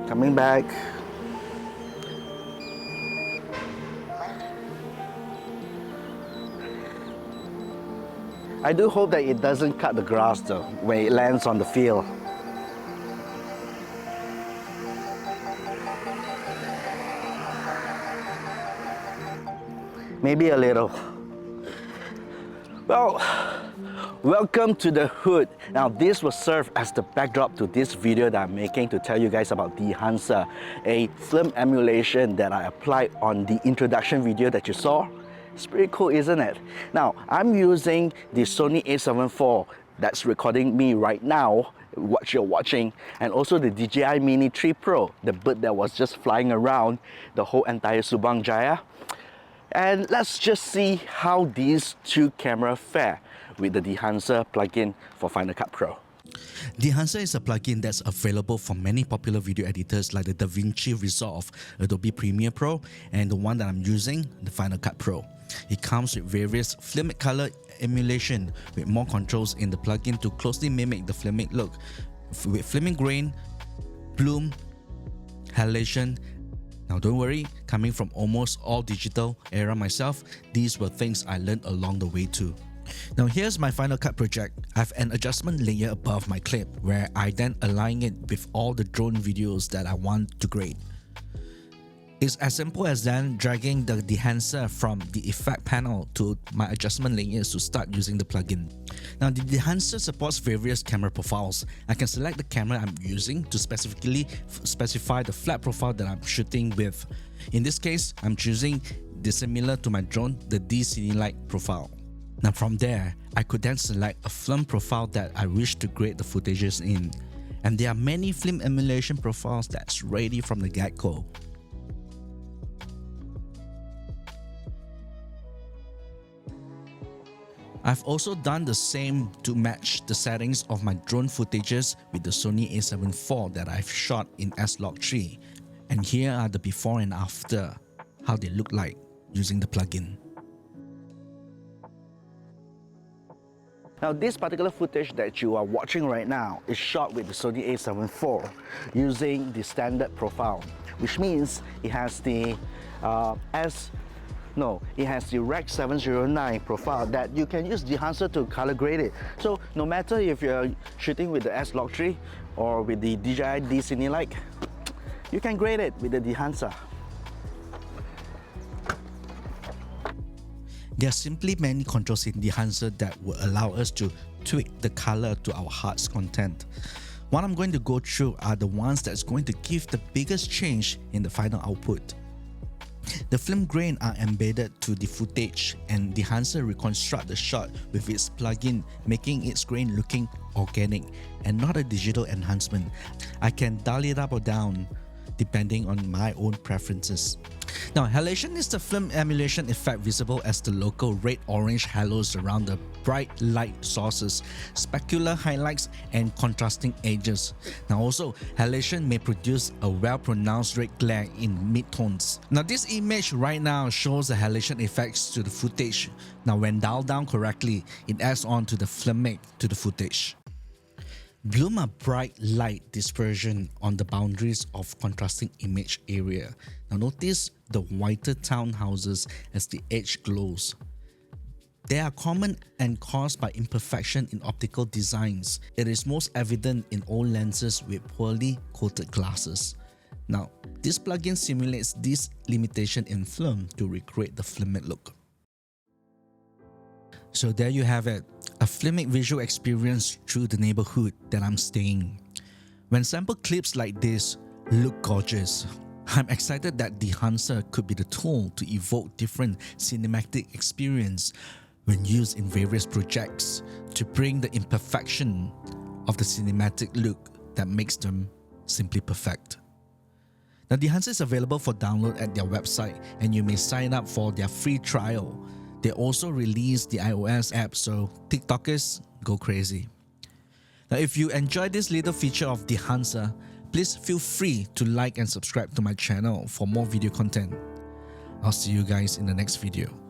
Coming back. I do hope that it doesn't cut the grass though when it lands on the field. Maybe a little. Well, welcome to the hood. Now this will serve as the backdrop to this video that I'm making to tell you guys about Dehancer, a film emulation that I applied on the introduction video that you saw. It's pretty cool, isn't it? Now, I'm using the Sony a7 IV that's recording me right now, what you're watching, and also the DJI Mini 3 Pro, the bird that was just flying around the whole entire Subang Jaya. And let's just see how these two cameras fare with the Dehancer plugin for Final Cut Pro. Dehancer is a plugin that's available for many popular video editors like the Vinci Resolve, Adobe Premiere Pro, and the one that I'm using, the Final Cut Pro. It comes with various Filmic color emulation with more controls in the plugin to closely mimic the Filmic look, with Filmic grain, bloom, halation. Now don't worry, coming from almost all digital era myself, these were things I learned along the way too. Now here's my Final Cut project. I have an adjustment layer above my clip where I then align it with all the drone videos that I want to grade. It's as simple as then dragging the Dehancer from the effect panel to my adjustment layers to start using the plugin. Now the Dehancer supports various camera profiles. I can select the camera I'm using to specifically specify the flat profile that I'm shooting with. In this case, I'm choosing the similar to my drone, the D-Cine-like profile. Now from there, I could then select a film profile that I wish to grade the footages in. And there are many film emulation profiles that's ready from the get-go. I've also done the same to match the settings of my drone footages with the Sony a7 IV that I've shot in S-Log3. And here are the before and after, how they look like using the plugin. Now this particular footage that you are watching right now is shot with the Sony a7 IV using the standard profile, which means it has the it has the Rec 709 profile that you can use Dehancer to color grade it. So no matter if you're shooting with the S-Log3 or with the DJI D-Cine-like, you can grade it with the Dehancer. There are simply many controls in Dehancer that will allow us to tweak the color to our heart's content. What I'm going to go through are the ones that's going to give the biggest change in the final output. The film grain are embedded to the footage, and Dehancer reconstruct the shot with its plugin, making its grain looking organic and not a digital enhancement. I can dial it up or down depending on my own preferences. Now, halation is the film emulation effect visible as the local red-orange halos around the bright light sources, specular highlights, and contrasting edges. Now also, halation may produce a well-pronounced red glare in mid-tones. Now this image right now shows the halation effects to the footage. Now when dialed down correctly, it adds on to the Filmic to the footage. Bloom a bright light dispersion on the boundaries of contrasting image area. Now notice the whiter townhouses as the edge glows. They are common and caused by imperfection in optical designs. It is most evident in old lenses with poorly coated glasses. Now, this plugin simulates this limitation in film to recreate the Filmic look. So there you have it, a filmic visual experience through the neighborhood that I'm staying. When sample clips like this look gorgeous, I'm excited that Dehancer could be the tool to evoke different cinematic experience when used in various projects to bring the imperfection of the cinematic look that makes them simply perfect. Now, Dehancer is available for download at their website, and you may sign up for their free trial. They also released the iOS app, so TikTokers, go crazy. Now, if you enjoyed this little feature of Dehancer, please feel free to like and subscribe to my channel for more video content. I'll see you guys in the next video.